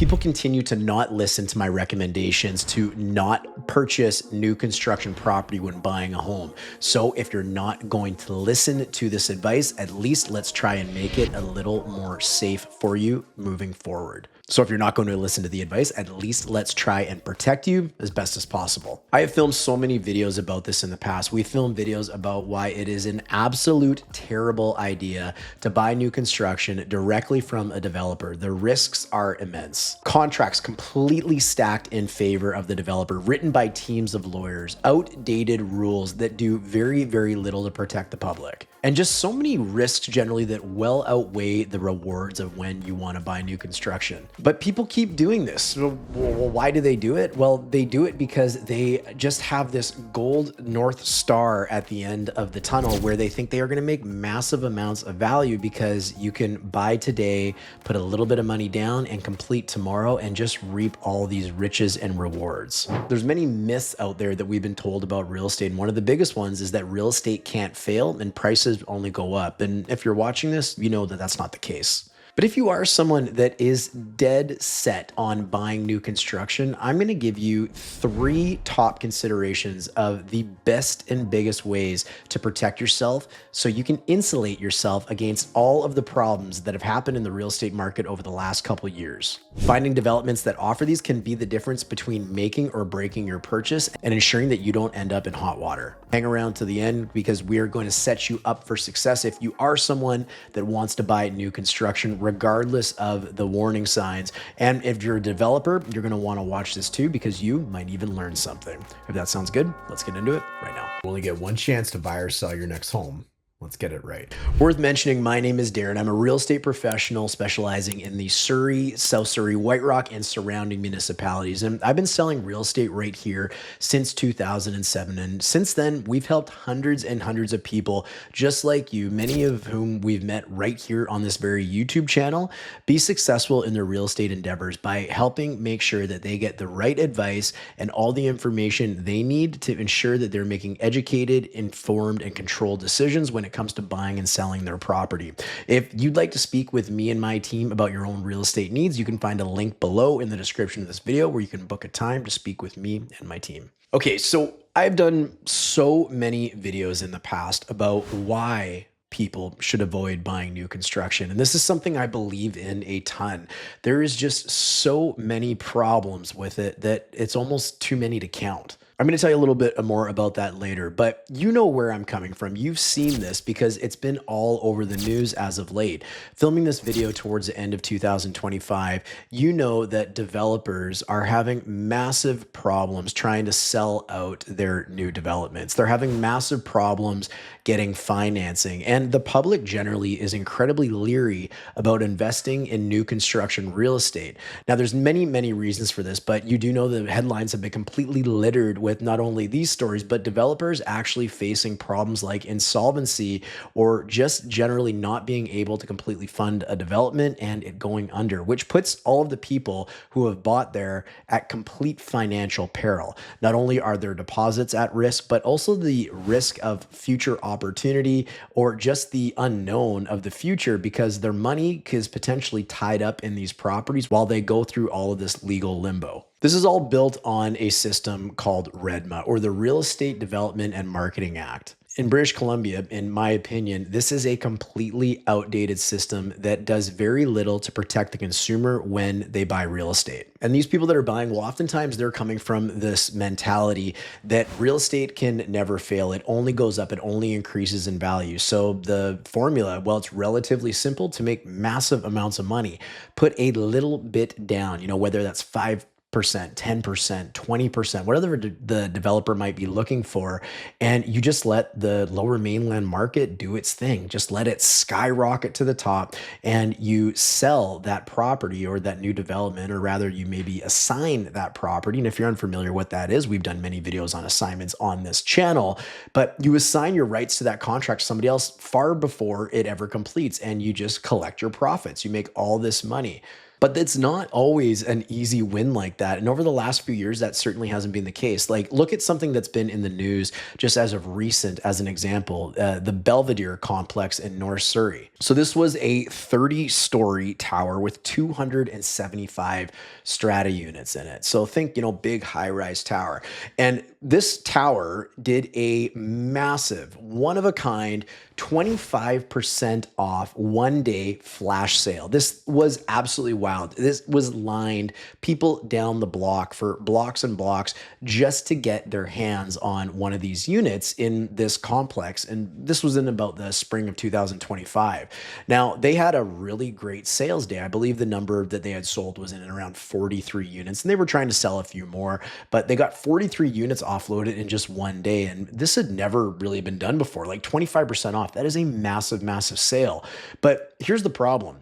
People continue to not listen to my recommendations to not purchase new construction property when buying a home. So if you're not going to listen to this advice, at least let's try and make it a little more safe for you moving forward. So if you're not going to listen to the advice, at least let's try and protect you as best as possible. I have filmed so many videos about this in the past. We filmed videos about why it is an absolute terrible idea to buy new construction directly from a developer. The risks are immense. Contracts completely stacked in favor of the developer, written by teams of lawyers, outdated rules that do very, very little to protect the public. And just so many risks generally that well outweigh the rewards of when you want to buy new construction. But people keep doing this. Well, why do they do it? Well, they do it because they just have this gold North Star at the end of the tunnel where they think they are going to make massive amounts of value because you can buy today, put a little bit of money down and complete tomorrow and just reap all these riches and rewards. There's many myths out there that we've been told about real estate. And one of the biggest ones is that real estate can't fail and prices only go up. And if you're watching this, you know that that's not the case. But if you are someone that is dead set on buying new construction, I'm going to give you 3 top considerations of the best and biggest ways to protect yourself so you can insulate yourself against all of the problems that have happened in the real estate market over the last couple of years. Finding developments that offer these can be the difference between making or breaking your purchase and ensuring that you don't end up in hot water. Hang around to the end because we are going to set you up for success if you are someone that wants to buy new construction regardless of the warning signs. And if you're a developer, you're going to want to watch this too because you might even learn something. If that sounds good, let's get into it right now. You only get one chance to buy or sell your next home. Let's get it right. Worth mentioning, my name is Darren. I'm a real estate professional specializing in the Surrey, South Surrey, White Rock, and surrounding municipalities. And I've been selling real estate right here since 2007. And since then, we've helped hundreds and hundreds of people just like you, many of whom we've met right here on this very YouTube channel, be successful in their real estate endeavors by helping make sure that they get the right advice and all the information they need to ensure that they're making educated, informed, and controlled decisions when it comes to buying and selling their property. If you'd like to speak with me and my team about your own real estate needs, you can find a link below in the description of this video where you can book a time to speak with me and my team. Okay, so I've done so many videos in the past about why people should avoid buying new construction. And this is something I believe in a ton. There is just so many problems with it that it's almost too many to count. I'm going to tell you a little bit more about that later, but you know where I'm coming from. You've seen this because it's been all over the news as of late. Filming this video towards the end of 2025, you know that developers are having massive problems trying to sell out their new developments. They're having massive problems getting financing, and the public generally is incredibly leery about investing in new construction real estate. Now, there's many, many reasons for this, but you do know the headlines have been completely littered with not only these stories, but developers actually facing problems like insolvency or just generally not being able to completely fund a development and it going under, which puts all of the people who have bought there at complete financial peril. Not only are their deposits at risk, but also the risk of future opportunity or just the unknown of the future because their money is potentially tied up in these properties while they go through all of this legal limbo. This is all built on a system called REDMA, or the Real Estate Development and Marketing Act. In British Columbia, in my opinion, this is a completely outdated system that does very little to protect the consumer when they buy real estate. And these people that are buying, well, oftentimes they're coming from this mentality that real estate can never fail. It only goes up, it only increases in value. So the formula, well, it's relatively simple to make massive amounts of money. Put a little bit down, whether that's 5%, 10%, 20%, whatever the developer might be looking for. And you just let the lower mainland market do its thing. Just let it skyrocket to the top and you sell that property or that new development, or rather you maybe assign that property. And if you're unfamiliar what that is, we've done many videos on assignments on this channel, but you assign your rights to that contract to somebody else far before it ever completes and you just collect your profits. You make all this money. But it's not always an easy win like that. And over the last few years, that certainly hasn't been the case. Like, look at something that's been in the news just as of recent, as an example, the Belvedere complex in North Surrey. So this was a 30-story tower with 275 strata units in it. So think, big high-rise tower. And this tower did a massive, one of a kind, 25% off 1-day flash sale. This was absolutely wild. This was lined people down the block for blocks and blocks just to get their hands on one of these units in this complex. And this was in about the spring of 2025. Now, they had a really great sales day. I believe the number that they had sold was in around 43 units, and they were trying to sell a few more, but they got 43 units offloaded in just one day. And this had never really been done before, like 25% off. That is a massive, massive sale. But here's the problem.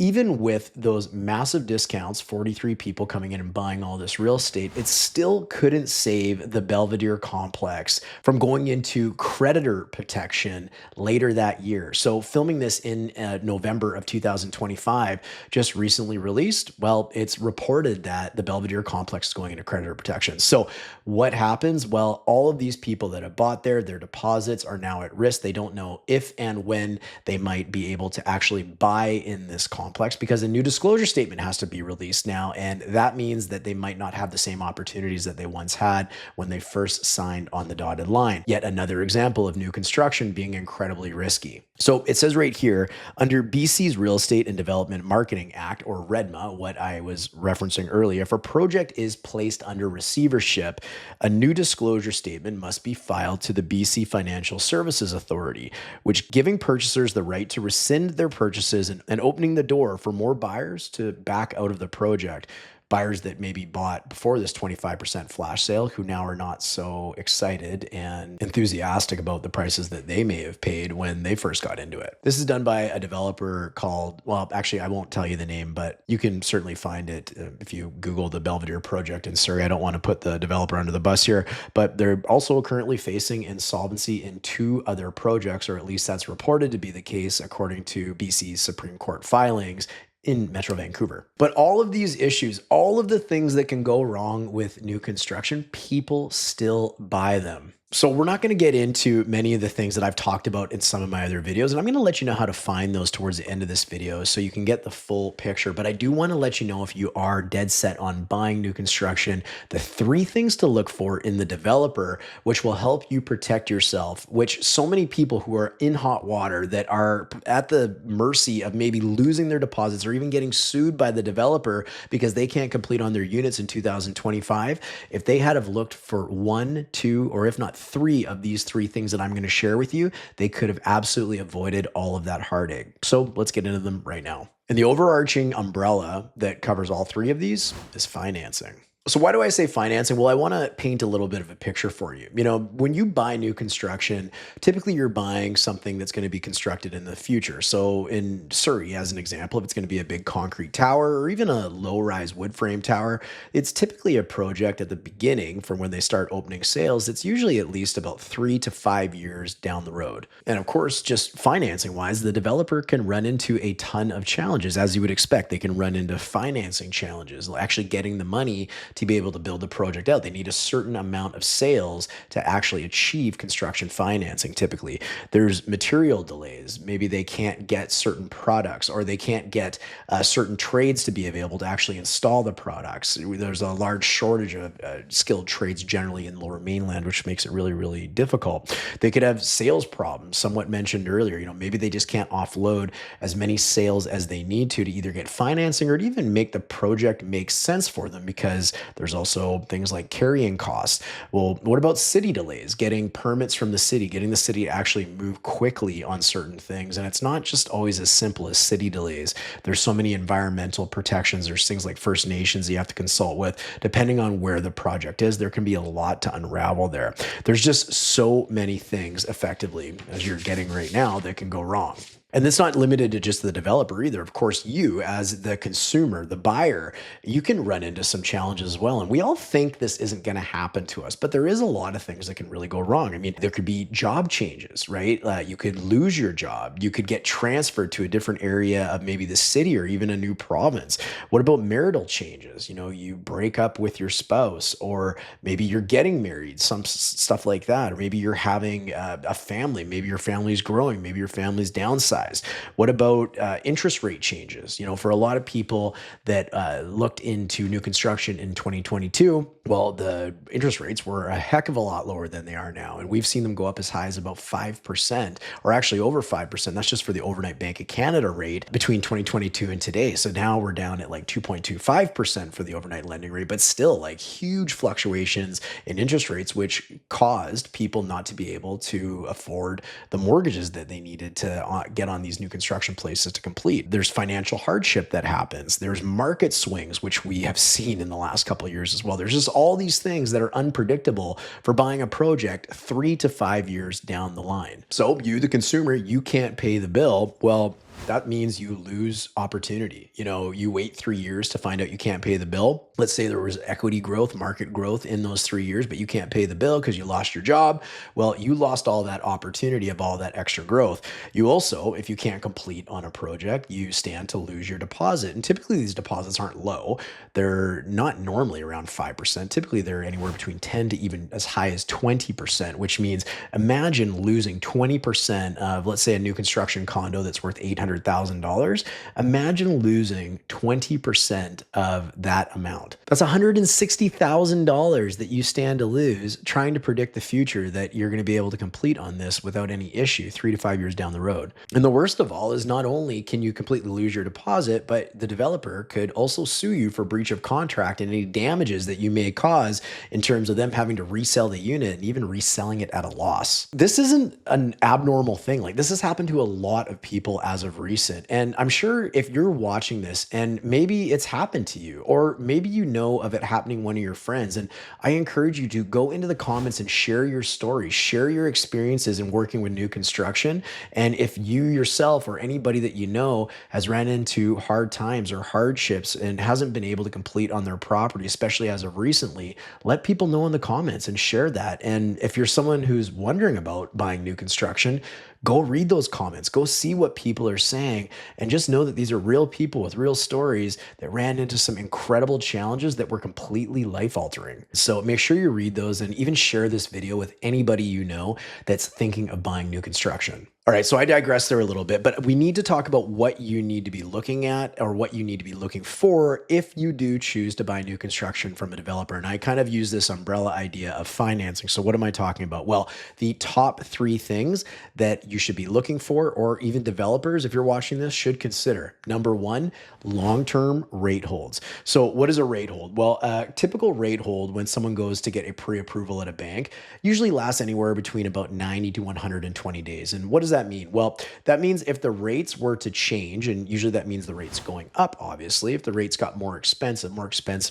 Even with those massive discounts, 43 people coming in and buying all this real estate, it still couldn't save the Belvedere complex from going into creditor protection later that year. So filming this in November of 2025, just recently released, well, it's reported that the Belvedere complex is going into creditor protection. So what happens? Well, all of these people that have bought there, their deposits are now at risk. They don't know if and when they might be able to actually buy in this complex, because a new disclosure statement has to be released now. And that means that they might not have the same opportunities that they once had when they first signed on the dotted line. Yet another example of new construction being incredibly risky. So it says right here, under BC's Real Estate and Development Marketing Act, or REDMA, what I was referencing earlier, if a project is placed under receivership, a new disclosure statement must be filed to the BC Financial Services Authority, which giving purchasers the right to rescind their purchases and opening the door for more buyers to back out of the project. Buyers that maybe bought before this 25% flash sale, who now are not so excited and enthusiastic about the prices that they may have paid when they first got into it. This is done by a developer called, well, actually, I won't tell you the name, but you can certainly find it if you Google the Belvedere project in Surrey. I don't want to put the developer under the bus here, but they're also currently facing insolvency in 2 other projects, or at least that's reported to be the case according to BC's Supreme Court filings in Metro Vancouver. But all of these issues, all of the things that can go wrong with new construction, people still buy them. So we're not going to get into many of the things that I've talked about in some of my other videos, and I'm going to let you know how to find those towards the end of this video so you can get the full picture. But I do want to let you know, if you are dead set on buying new construction, the 3 things to look for in the developer, which will help you protect yourself, which so many people who are in hot water that are at the mercy of maybe losing their deposits or even getting sued by the developer because they can't complete on their units in 2025, if they had have looked for 1, 2, or if not 3 of these 3 things that I'm going to share with you, they could have absolutely avoided all of that heartache. So let's get into them right now. And the overarching umbrella that covers all 3 of these is financing. So why do I say financing? Well, I want to paint a little bit of a picture for you. When you buy new construction, typically you're buying something that's going to be constructed in the future. So in Surrey, as an example, if it's going to be a big concrete tower or even a low-rise wood frame tower, it's typically a project at the beginning from when they start opening sales. It's usually at least about 3 to 5 years down the road. And of course, just financing-wise, the developer can run into a ton of challenges. As you would expect, they can run into financing challenges, actually getting the money to be able to build the project out. They need a certain amount of sales to actually achieve construction financing. Typically, there's material delays. Maybe they can't get certain products, or they can't get certain trades to be available to actually install the products. There's a large shortage of skilled trades generally in Lower Mainland, which makes it really, really difficult. They could have sales problems, somewhat mentioned earlier. Maybe they just can't offload as many sales as they need to either get financing or to even make the project make sense for them, because there's also things like carrying costs. Well, what about city delays? Getting permits from the city, getting the city to actually move quickly on certain things. And it's not just always as simple as city delays. There's so many environmental protections. There's things like First Nations you have to consult with. Depending on where the project is, there can be a lot to unravel there. There's just so many things effectively, as you're getting right now, that can go wrong. And that's not limited to just the developer either. Of course, you as the consumer, the buyer, you can run into some challenges as well. And we all think this isn't going to happen to us, but there is a lot of things that can really go wrong. I mean, there could be job changes, right? You could lose your job. You could get transferred to a different area of maybe the city or even a new province. What about marital changes? You break up with your spouse, or maybe you're getting married, some stuff like that. Or maybe you're having a family. Maybe your family's growing. Maybe your family's downsized. What about interest rate changes? For a lot of people that looked into new construction in 2022, well, the interest rates were a heck of a lot lower than they are now. And we've seen them go up as high as about 5%, or actually over 5%. That's just for the overnight Bank of Canada rate between 2022 and today. So now we're down at like 2.25% for the overnight lending rate, but still like huge fluctuations in interest rates, which caused people not to be able to afford the mortgages that they needed to get on these new construction places to complete. There's financial hardship that happens. There's market swings, which we have seen in the last couple of years as well. There's just all these things that are unpredictable for buying a project 3 to 5 years down the line. So you, the consumer, you can't pay the bill. Well, that means you lose opportunity. You wait 3 years to find out you can't pay the bill. Let's say there was equity growth, market growth in those 3 years, but you can't pay the bill because you lost your job. Well, you lost all that opportunity of all that extra growth. You also, if you can't complete on a project, you stand to lose your deposit. And typically these deposits aren't low. They're not normally around 5%. Typically they're anywhere between 10 to even as high as 20%, which means imagine losing 20% of, let's say, a new construction condo that's worth $800,000. Imagine losing 20% of that amount. That's $160,000 that you stand to lose trying to predict the future that you're going to be able to complete on this without any issue 3 to 5 years down the road. And the worst of all is not only can you completely lose your deposit, but the developer could also sue you for breach of contract and any damages that you may cause in terms of them having to resell the unit and even reselling it at a loss. This isn't an abnormal thing. Like, this has happened to a lot of people as of recent. And I'm sure if you're watching this and maybe it's happened to you, or maybe you know of it happening to one of your friends, and I encourage you to go into the comments and share your story, share your experiences in working with new construction. And if you yourself or anybody that you know has ran into hard times or hardships and hasn't been able to complete on their property, especially as of recently, let people know in the comments and share that. And if you're someone who's wondering about buying new construction, go read those comments, go see what people are saying, and just know that these are real people with real stories that ran into some incredible challenges that were completely life altering. So make sure you read those and even share this video with anybody you know that's thinking of buying new construction. All right, so I digress there a little bit, but we need to talk about what you need to be looking at or what you need to be looking for if you do choose to buy new construction from a developer. And I kind of use this umbrella idea of financing. So what am I talking about? Well, the top 3 things that you should be looking for, or even developers, if you're watching this, should consider. Number 1, long-term rate holds. So what is a rate hold? Well, a typical rate hold when someone goes to get a pre-approval at a bank usually lasts anywhere between about 90 to 120 days. And what does that mean? Well, that means if the rates were to change, and usually that means the rate's going up, obviously, if the rates got more expensive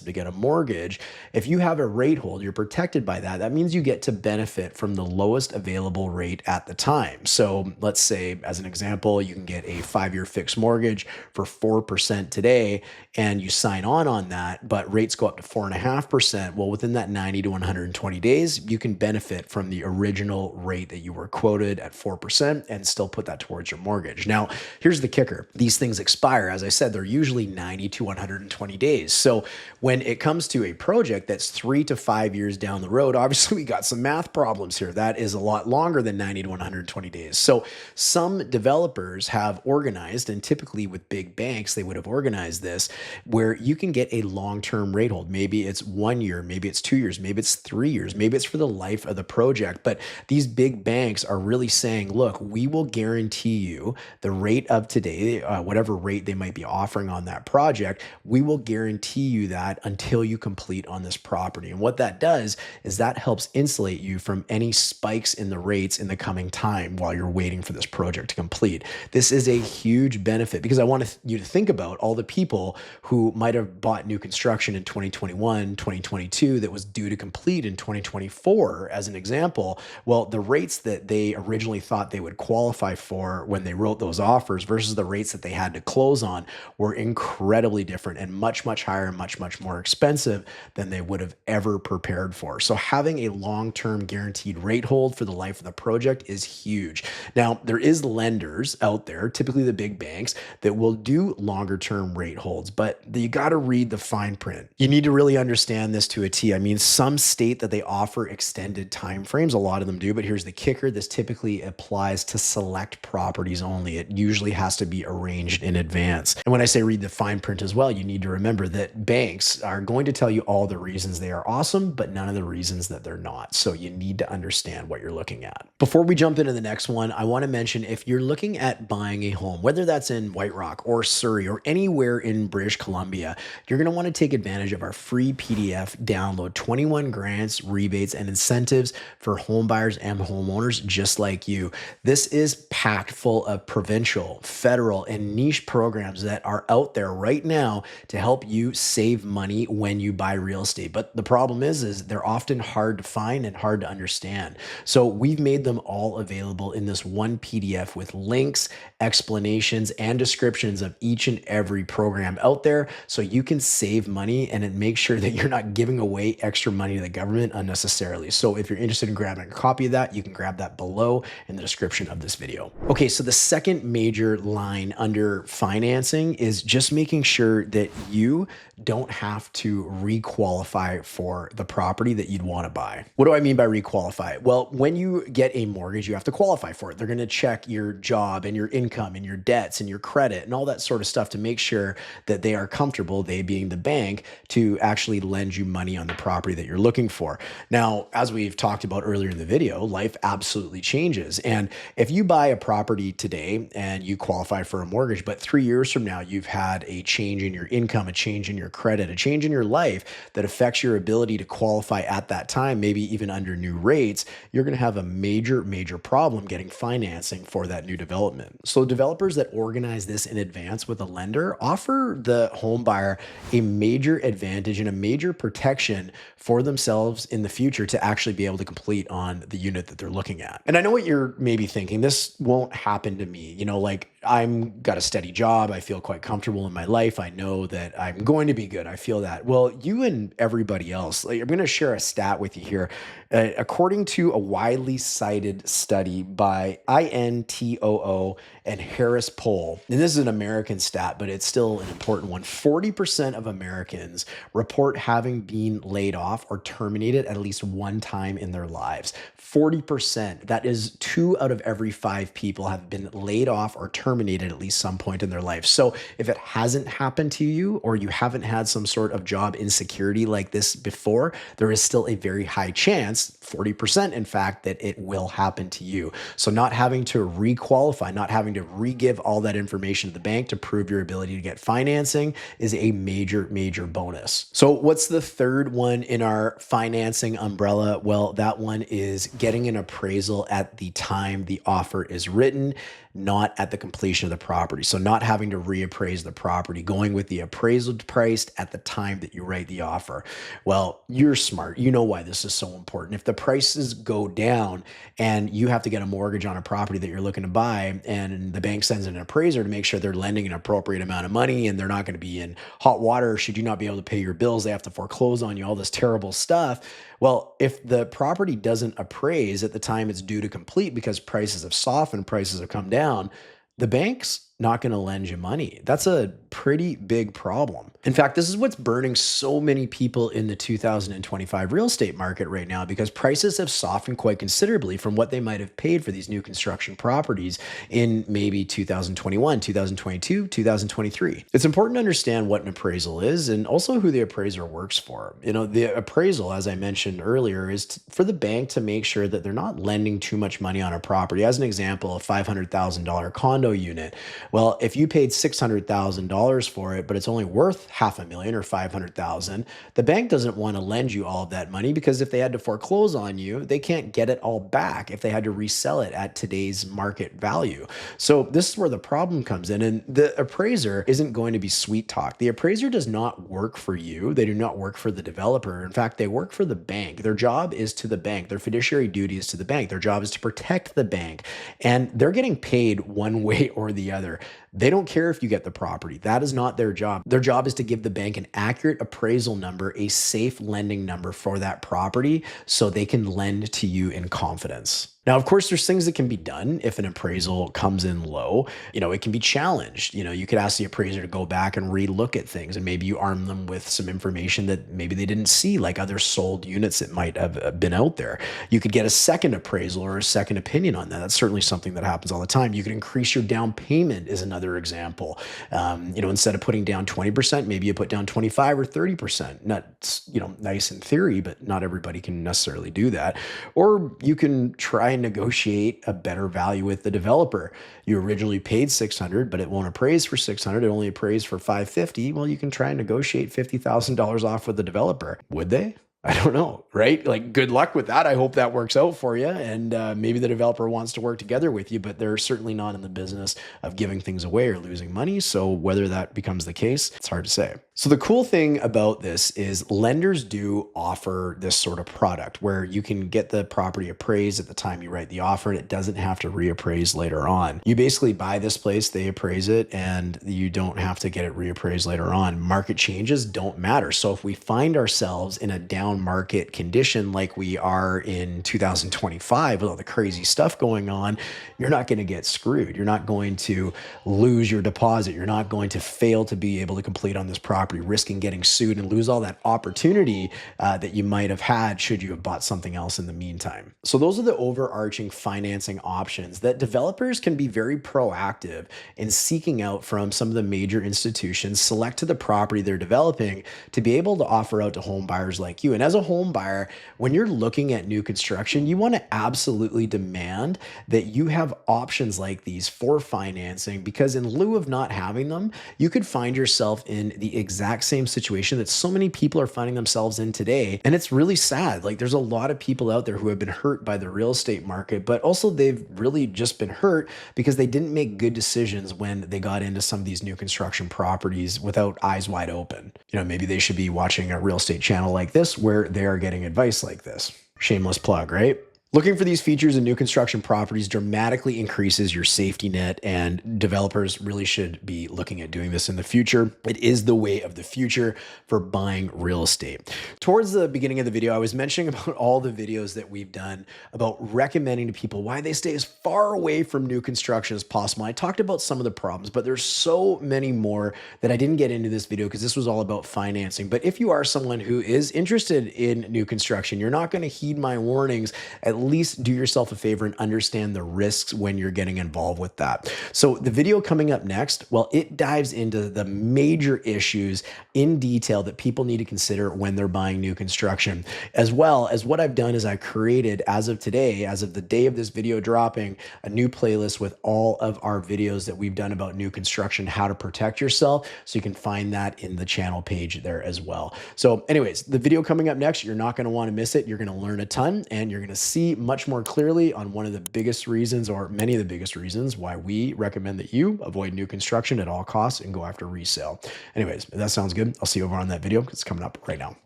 to get a mortgage, if you have a rate hold, you're protected by that. That means you get to benefit from the lowest available rate at the time. So let's say, as an example, you can get a 5-year fixed mortgage for 4% today, and you sign on that, but rates go up to 4.5%. Well, within that 90 to 120 days, you can benefit from the original rate that you were quoted at 4% and still put that towards your mortgage. Now, here's the kicker. These things expire. As I said, they're usually 90 to 120 days. So when it comes to a project that's 3 to 5 years down the road, obviously we got some math problems here. That is a lot longer than 90 to 120 days. So some developers have organized, and typically with big banks, they would have organized this, where you can get a long-term rate hold. Maybe it's 1 year, maybe it's 2 years, maybe it's 3 years, maybe it's for the life of the project. But these big banks are really saying, look, we will guarantee you the rate of today, whatever rate they might be offering on that project, we will guarantee you that until you complete on this property. And what that does is that helps insulate you from any spikes in the rates in the coming time while you're waiting for this project to complete. This is a huge benefit because I want you to think about all the people who might have bought new construction in 2021, 2022 that was due to complete in 2024 as an example. Well, the rates that they originally thought they would qualify for when they wrote those offers versus the rates that they had to close on were incredibly different and much, much higher and much, much more expensive than they would have ever prepared for. So having a long-term guaranteed rate hold for the life of the project is huge. Now, there is lenders out there, typically the big banks, that will do longer term rate holds, but you got to read the fine print. You need to really understand this to a T. I mean, some state that they offer extended time frames, a lot of them do, but here's the kicker. This typically applies to select properties only. It usually has to be arranged in advance. And when I say read the fine print as well, you need to remember that banks are going to tell you all the reasons they are awesome, but none of the reasons that they're not. So you need to understand what you're looking at. Before we jump into the next one, I want to mention if you're looking at buying a home, whether that's in White Rock or Surrey or anywhere in British Columbia, you're going to want to take advantage of our free PDF download, 21 grants, rebates, and incentives for home buyers and homeowners just like you. This is packed full of provincial, federal, and niche programs that are out there right now to help you save money when you buy real estate. But the problem is they're often hard to find and hard to understand. So we've made them all available in this one PDF with links, explanations, and descriptions of each and every program out there so you can save money and it makes sure that you're not giving away extra money to the government unnecessarily. So if you're interested in grabbing a copy of that, you can grab that below in the description of this video. Okay, so the second major line under financing is just making sure that you don't have to re-qualify for the property that you'd want to buy. What do I mean by re-qualify? Well, when you get a mortgage, you have to qualify for it. They're going to check your job and your income and your debts and your credit and all that sort of stuff to make sure that they are comfortable, they being the bank, to actually lend you money on the property that you're looking for. Now, as we've talked about earlier in the video, life absolutely changes. And if you buy a property today and you qualify for a mortgage, but 3 years from now, you've had a change in your income, a change in your credit, a change in your life that affects your ability to qualify at that time, maybe even under new rates, you're going to have a major, major problem getting financing for that new development. So developers that organize this in advance with a lender offer the home buyer a major advantage and a major protection for themselves in the future to actually be able to complete on the unit that they're looking at. And I know what you're maybe thinking, this won't happen to me. You know, like I'm got a steady job. I feel quite comfortable in my life. I know that I'm going to be good. I feel that. Well, you and everybody else, like, I'm going to share a stat with you here. According to a widely cited study by INTOO and Harris Poll, and this is an American stat, but it's still an important one, 40% of Americans report having been laid off or terminated at least one time in their lives. 40%. That is 2 out of every 5 people have been laid off or terminated at least some point in their life. So if it hasn't happened to you or you haven't had some sort of job insecurity like this before, there is still a very high chance, 40% in fact, that it will happen to you. So not having to re-qualify, not having to re-give all that information to the bank to prove your ability to get financing is a major, major bonus. So what's the third one in our financing umbrella? Well, that one is getting an appraisal at the time the offer is written, not at the completion of the property. So not having to reappraise the property, going with the appraisal priced at the time that you write the offer. Well, you're smart. You know why this is so important. If the prices go down and you have to get a mortgage on a property that you're looking to buy and the bank sends in an appraiser to make sure they're lending an appropriate amount of money and they're not going to be in hot water should you not be able to pay your bills, they have to foreclose on you, all this terrible stuff. Well, if the property doesn't appraise at the time it's due to complete because prices have softened, prices have come down, the bank's not going to lend you money. That's a pretty big problem. In fact, this is what's burning so many people in the 2025 real estate market right now because prices have softened quite considerably from what they might have paid for these new construction properties in maybe 2021, 2022, 2023. It's important to understand what an appraisal is and also who the appraiser works for. You know, the appraisal, as I mentioned earlier, is for the bank to make sure that they're not lending too much money on a property. As an example, a $500,000 condo unit. Well, if you paid $600,000 for it, but it's only worth half a million or 500,000, the bank doesn't want to lend you all of that money because if they had to foreclose on you, they can't get it all back if they had to resell it at today's market value. So this is where the problem comes in. And the appraiser isn't going to be sweet talk. The appraiser does not work for you. They do not work for the developer. In fact, they work for the bank. Their job is to the bank. Their fiduciary duty is to the bank. Their job is to protect the bank. And they're getting paid one way or the other. They don't care if you get the property. That is not their job. Their job is to give the bank an accurate appraisal number, a safe lending number for that property so they can lend to you in confidence. Now, of course, there's things that can be done if an appraisal comes in low. It can be challenged. You could ask the appraiser to go back and relook at things, and maybe you arm them with some information that maybe they didn't see, like other sold units that might have been out there. You could get a second appraisal or a second opinion on that. That's certainly something that happens all the time. You could increase your down payment is another example. Instead of putting down 20%, maybe you put down 25 or 30%. Not, nice in theory, but not everybody can necessarily do that. Or you can try and negotiate a better value with the developer. You originally paid 600, but it won't appraise for 600. It only appraised for 550. Well, you can try and negotiate $50,000 off with the developer. Would they? I don't know, right? Like, good luck with that. I hope that works out for you. And maybe the developer wants to work together with you, but they're certainly not in the business of giving things away or losing money. So whether that becomes the case, it's hard to say. So the cool thing about this is lenders do offer this sort of product where you can get the property appraised at the time you write the offer, and it doesn't have to reappraise later on. You basically buy this place, they appraise it, and you don't have to get it reappraised later on. Market changes don't matter. So if we find ourselves in a down market condition like we are in 2025 with all the crazy stuff going on, you're not going to get screwed. You're not going to lose your deposit. You're not going to fail to be able to complete on this property, risking getting sued and lose all that opportunity that you might have had should you have bought something else in the meantime. So those are the overarching financing options that developers can be very proactive in seeking out from some of the major institutions select to the property they're developing to be able to offer out to home buyers like you. And as a home buyer, when you're looking at new construction, you want to absolutely demand that you have options like these for financing, because in lieu of not having them, you could find yourself in the exact same situation that so many people are finding themselves in today. And it's really sad. Like, there's a lot of people out there who have been hurt by the real estate market, but also they've really just been hurt because they didn't make good decisions when they got into some of these new construction properties without eyes wide open. Maybe they should be watching a real estate channel like this where they are getting advice like this. Shameless plug, right? Looking for these features in new construction properties dramatically increases your safety net, and developers really should be looking at doing this in the future. It is the way of the future for buying real estate. Towards the beginning of the video, I was mentioning about all the videos that we've done about recommending to people why they stay as far away from new construction as possible. I talked about some of the problems, but there's so many more that I didn't get into this video because this was all about financing. But if you are someone who is interested in new construction, you're not going to heed my warnings. At least do yourself a favor and understand the risks when you're getting involved with that. So the video coming up next, well, it dives into the major issues in detail that people need to consider when they're buying new construction. As well as what I've done is I created, as of today, as of the day of this video dropping, a new playlist with all of our videos that we've done about new construction, how to protect yourself. So you can find that in the channel page there as well. So anyways, the video coming up next, you're not going to want to miss it. You're going to learn a ton, and you're going to see much more clearly on one of the biggest reasons, or many of the biggest reasons, why we recommend that you avoid new construction at all costs and go after resale. Anyways, if that sounds good, I'll see you over on that video. It's coming up right now.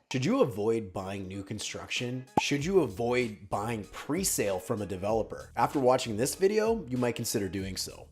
Should you avoid buying new construction? Should you avoid buying pre-sale from a developer? After watching this video, you might consider doing so.